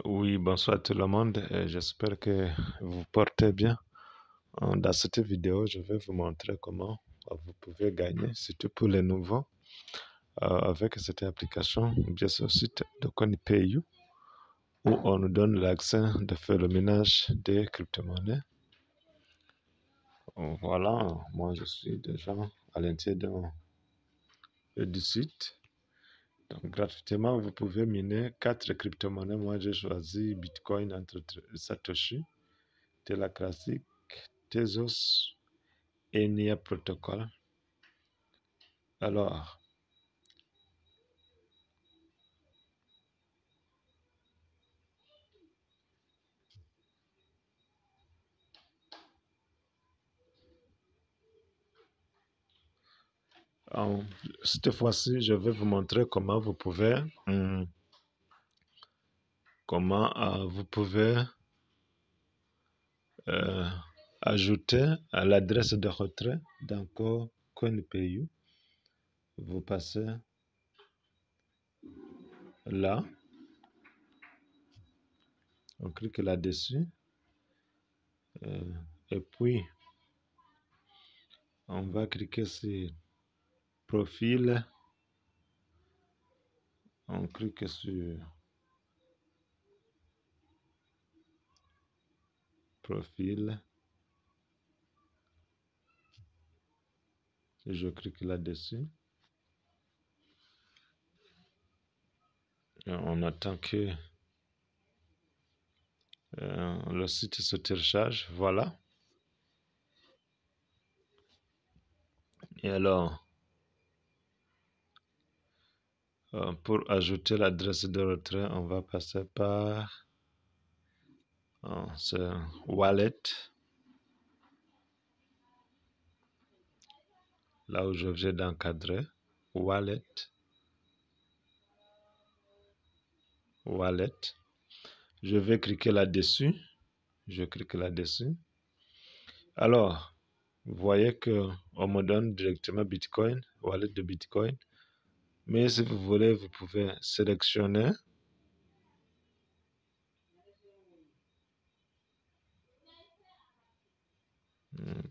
Oui, bonsoir tout le monde. J'espère que vous portez bien. Dans cette vidéo, je vais vous montrer comment vous pouvez gagner, surtout pour les nouveaux, avec cette application, bien ce site de CoinPayu, où on nous donne l'accès de faire le ménage des crypto-monnaies. Voilà, moi je suis déjà à l'intérieur du site. Donc, gratuitement, vous pouvez miner 4 crypto-monnaies. Moi, j'ai choisi Bitcoin entre Satoshi, Terra Classic, Tezos et Nia Protocol. Alors, cette fois-ci, je vais vous montrer comment vous pouvez, euh, ajouter à l'adresse de retrait dans CoinPayu. Vous passez là, on clique là-dessus, et puis on va cliquer sur profil, on clique sur profil, je clique là-dessus, on attend que le site se télécharge, voilà. Et alors, pour ajouter l'adresse de retrait, on va passer par ce wallet, là où je viens d'encadrer, wallet. Je vais cliquer là-dessus, je clique là-dessus. Alors, vous voyez que on me donne directement Bitcoin, wallet de Bitcoin. Mais si vous voulez, vous pouvez sélectionner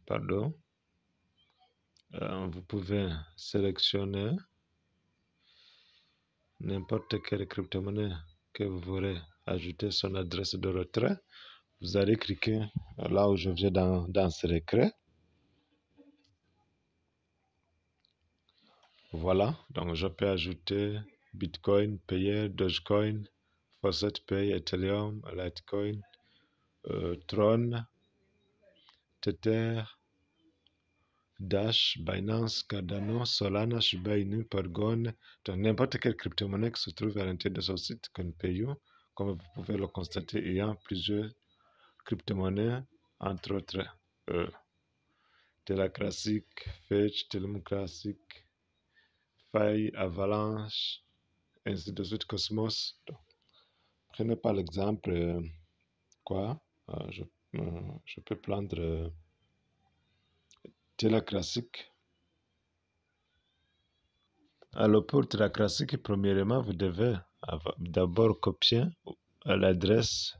pardon, vous pouvez sélectionner n'importe quelle crypto-monnaie que vous voulez ajouter son adresse de retrait. Vous allez cliquer là où je viens dans ce recret. Voilà, donc je peux ajouter Bitcoin, Payer, Dogecoin, Faucet Pay, Ethereum, Litecoin, Tron, Tether, Dash, Binance, Cardano, Solana, Shiba Inu, Polygon, donc n'importe quelle crypto-monnaie qui se trouve à l'intérieur de ce site CoinPayu. Comme vous pouvez le constater, il y a plusieurs crypto-monnaies, entre autres Terra Classic, Fetch, Teleum Classic, Faille, Avalanche, ainsi de suite, Cosmos. Donc, prenez par l'exemple, je peux prendre Terra Classic. Alors pour Terra Classic, premièrement, vous devez d'abord copier l'adresse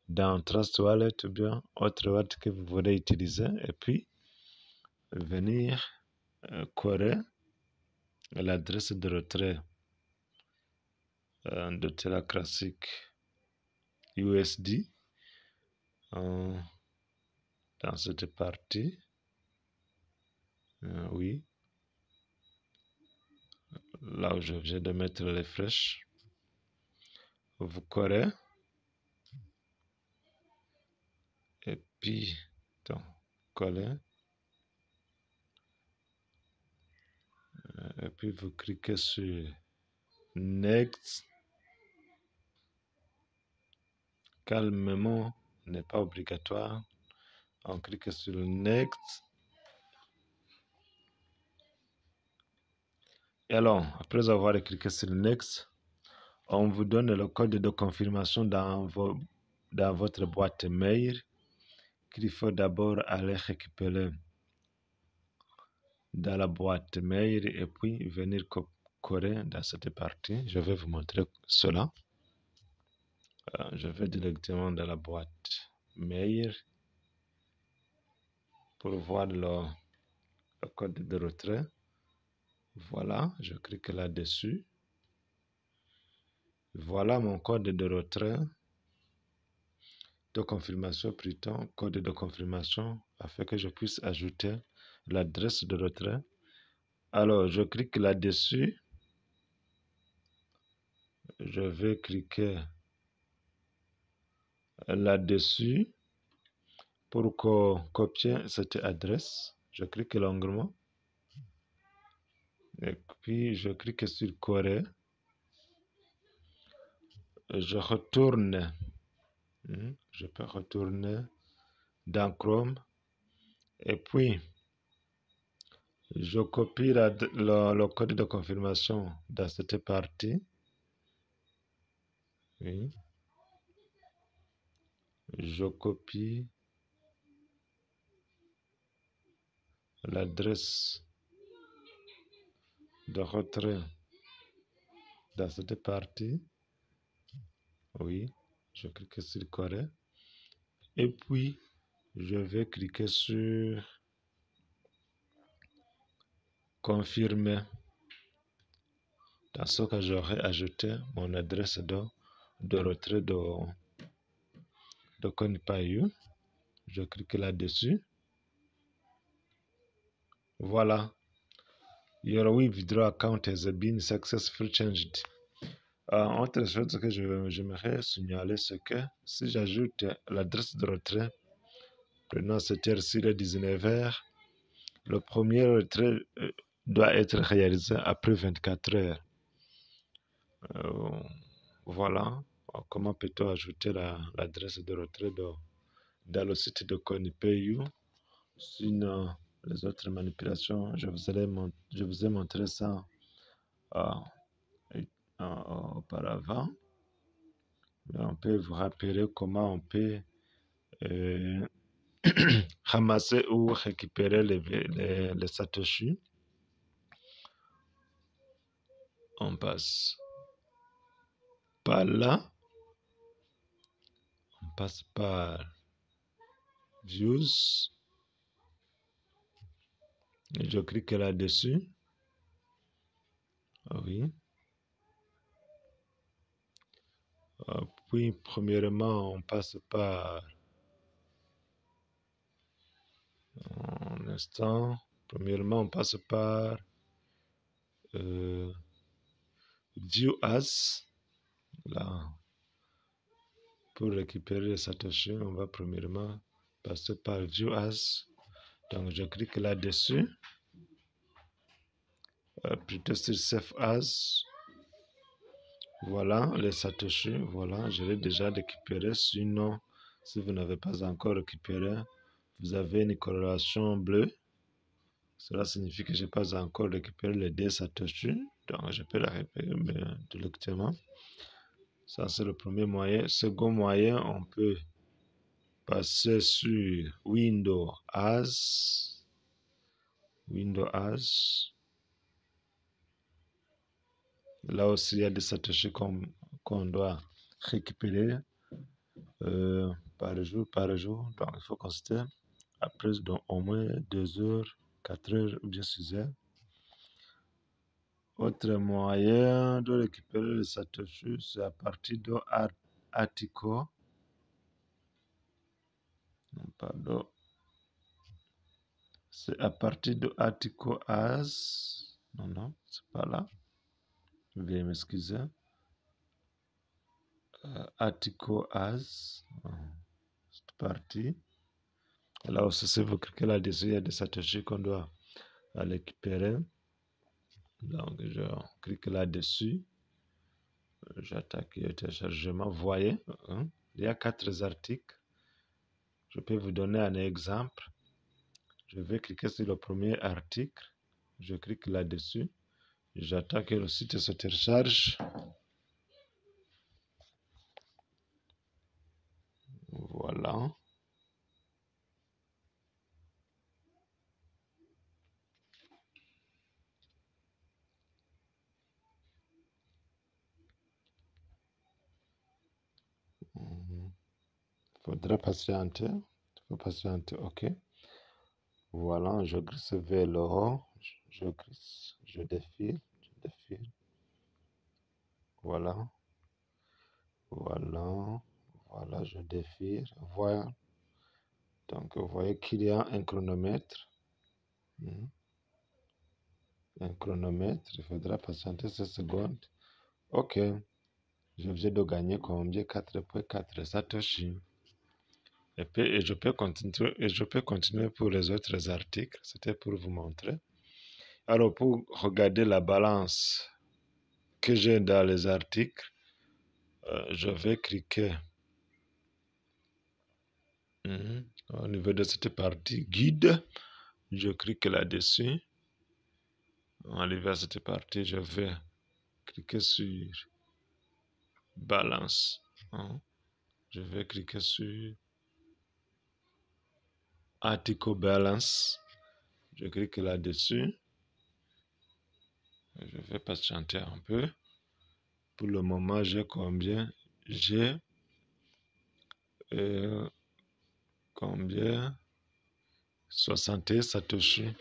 dans Trust Wallet ou bien autre wallet que vous voulez utiliser et puis venir coller l'adresse de retrait de Terra Classic USD dans cette partie. Oui, là où je viens de mettre les flèches, vous collez et puis donc coller et puis vous cliquez sur Next. Calmement, n'est pas obligatoire. On clique sur Next. Et alors, après avoir cliqué sur Next, on vous donne le code de confirmation dans votre boîte mail qu'il faut d'abord aller récupérer dans la boîte mail et puis venir coller dans cette partie. Je vais vous montrer cela. Je vais directement dans la boîte mail pour voir le code de retrait. Voilà, je clique là-dessus. Voilà mon code de retrait, de confirmation plutôt, code de confirmation, afin que je puisse ajouter l'adresse de retrait. Alors, je clique là-dessus. Je vais cliquer là-dessus pour copier cette adresse. Je clique longuement. Et puis, je clique sur Corée. Je retourne. Je peux retourner dans Chrome. Et puis, je copie le code de confirmation dans cette partie. Oui. Je copie l'adresse de retrait dans cette partie. Oui. Je clique sur Corée. Et puis, je vais cliquer sur confirmer. Dans ce cas, j'aurai ajouté mon adresse de retrait de CoinPayU. Je clique là-dessus. Voilà. Your withdraw account has been successfully changed. Autre chose que j'aimerais signaler, c'est que si j'ajoute l'adresse de retrait, prenons cette heure-ci le 19h, le premier retrait doit être réalisé après 24 heures. Voilà. Comment peut-on ajouter l'adresse de retrait dans le site de CoinPayU? Sinon, les autres manipulations, je vous ai montré ça auparavant. Mais on peut vous rappeler comment on peut ramasser ou récupérer les satoshi. On passe par là. On passe par Views. Et je clique là-dessus. Oui. Puis, premièrement, on passe par un instant. Premièrement, on passe par View As. Là, pour récupérer les satoshi, on va premièrement passer par View As. Donc, je clique là-dessus. Plutôt sur Save As. Voilà, les satoshi. Voilà, je l'ai déjà récupéré. Sinon, si vous n'avez pas encore récupéré, vous avez une coloration bleue. Cela signifie que je n'ai pas encore récupéré les 2 satoshi. Donc, je peux la récupérer directement. Ça, c'est le premier moyen. Second moyen, on peut passer sur Windows As. Windows As. Là aussi, il y a des satoshi qu'on doit récupérer par jour. Donc, il faut constater après au moins 2 heures, 4 heures ou bien 6 heures. Autre moyen de récupérer les satoshi, c'est à partir de Article. Pardon. C'est à partir de Article As. Non, c'est pas là. Veuillez m'excuser. Article As. Cette partie. Là aussi, si vous cliquez là-dessus, il y a des satoshi qu'on doit récupérer. Donc, je clique là-dessus. J'attaque le téléchargement. Vous voyez, il y a 4 articles. Je peux vous donner un exemple. Je vais cliquer sur le premier article. Je clique là-dessus. J'attends que le site se télécharge. Voilà. faudra patienter. Il faut patienter, ok. Voilà, je glisse vers le haut. Je glisse, je défile, je défile. Voilà. Voilà. Voilà, je défile. Voilà. Donc, vous voyez qu'il y a un chronomètre. Un chronomètre. Il faudra patienter 6 secondes. Ok. Je viens de gagner combien? 4,4 Satoshi. Et je peux continuer pour les autres articles. C'était pour vous montrer. Alors, pour regarder la balance que j'ai dans les articles, je vais cliquer au niveau de cette partie guide. Je clique là-dessus. Arrivé à cette partie, je vais cliquer sur balance. Je vais cliquer sur article balance. Je clique là-dessus. Je vais patienter un peu. Pour le moment, j'ai combien? J'ai combien? 60 Satoshi.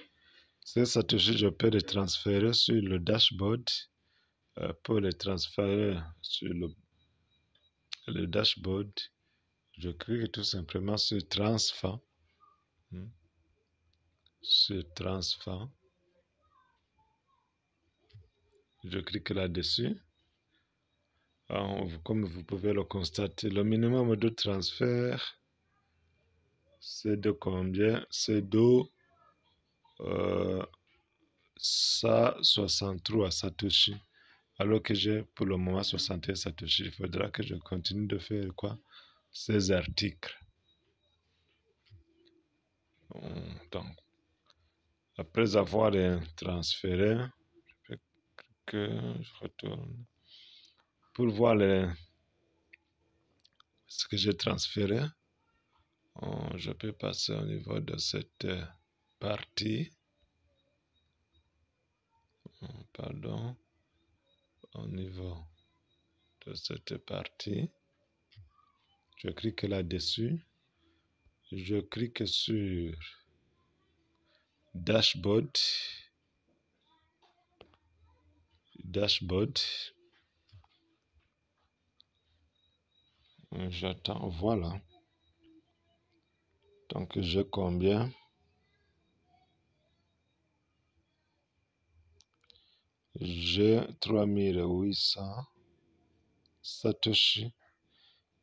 Ces Satoshi, je peux les transférer sur le dashboard. Pour les transférer sur le dashboard, je clique tout simplement sur transfer. Sur transfer. Je clique là-dessus. Comme vous pouvez le constater, le minimum de transfert, c'est de combien? C'est de 163 Satoshi. Alors que j'ai pour le moment 61 Satoshi. Il faudra que je continue de faire quoi? Ces articles. Donc, après avoir transféré, je retourne pour voir ce que j'ai transféré. Je peux passer au niveau de cette partie. Pardon. Au niveau de cette partie. Je clique là-dessus. Je clique sur dashboard. Dashboard. J'attends, voilà. Donc, j'ai combien? J'ai 3800 Satoshi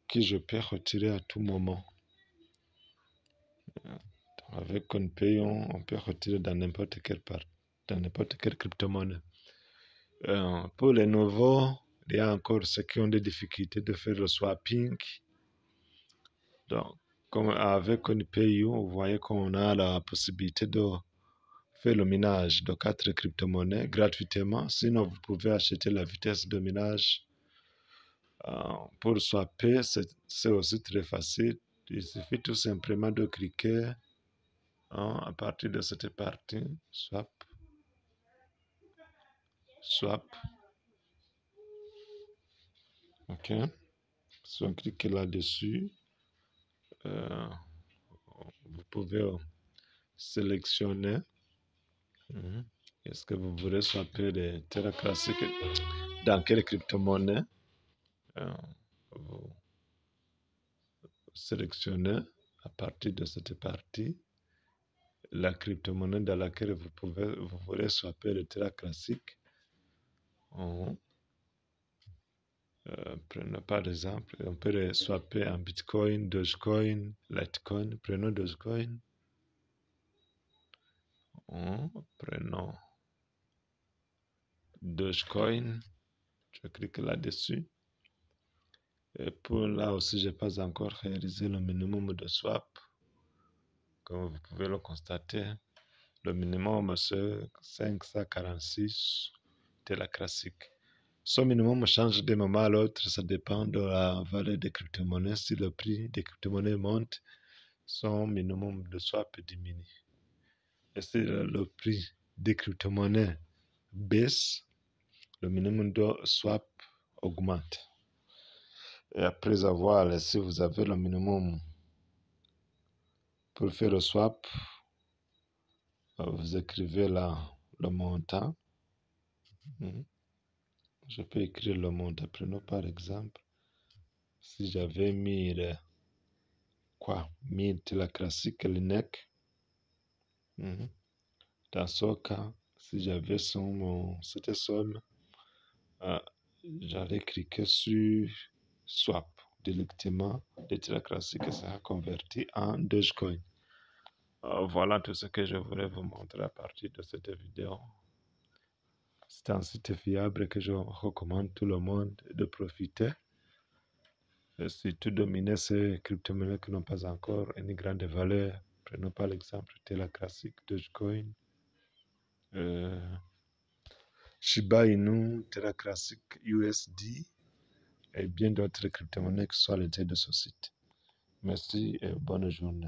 que je peux retirer à tout moment. Avec CoinPayon, on peut retirer dans n'importe quelle crypto-monnaie. Pour les nouveaux, il y a encore ceux qui ont des difficultés de faire le swapping. Donc, comme avec CoinPayon, vous voyez qu'on a la possibilité de faire le minage de 4 crypto-monnaies gratuitement. Sinon, vous pouvez acheter la vitesse de minage. Pour swapper, c'est aussi très facile. Il suffit tout simplement de cliquer à partir de cette partie, swap. Ok. Si on clique là-dessus, vous pouvez sélectionner. Est-ce que vous voulez swapper les Terra classiques dans quelle crypto-monnaie? Vous sélectionnez à partir de cette partie la crypto-monnaie dans laquelle vous voulez swapper le Terra classique. Prenons par exemple, on peut les swapper en Bitcoin, Dogecoin, Litecoin. Prenons Dogecoin. Prenons Dogecoin. Je clique là-dessus. Et pour là aussi, je n'ai pas encore réalisé le minimum de swap. Comme vous pouvez le constater, le minimum c'est 546 de la classique. Ce minimum change d'un moment à l'autre, ça dépend de la valeur des crypto-monnaies. Si le prix des crypto-monnaies monte, son minimum de swap diminue. Et si le prix des crypto-monnaies baisse, le minimum de swap augmente. Et après avoir, si vous avez le minimum Pour faire le swap, vous écrivez là le montant. Je peux écrire le montant. Prenons par exemple, si j'avais mis 1000 la classique, le NEC. Dans ce cas, si j'avais cette somme, j'allais cliquer sur swap directement de la classique et ça a converti en Dogecoin. Voilà tout ce que je voulais vous montrer à partir de cette vidéo. C'est un site fiable que je recommande tout le monde de profiter. Et surtout dominer ces crypto-monnaies qui n'ont pas encore une grande valeur. Prenons par l'exemple Terra Classic, Dogecoin, Shiba Inu, Terra Classic, USD et bien d'autres crypto-monnaies qui sont à l'intérieur de ce site. Merci et bonne journée.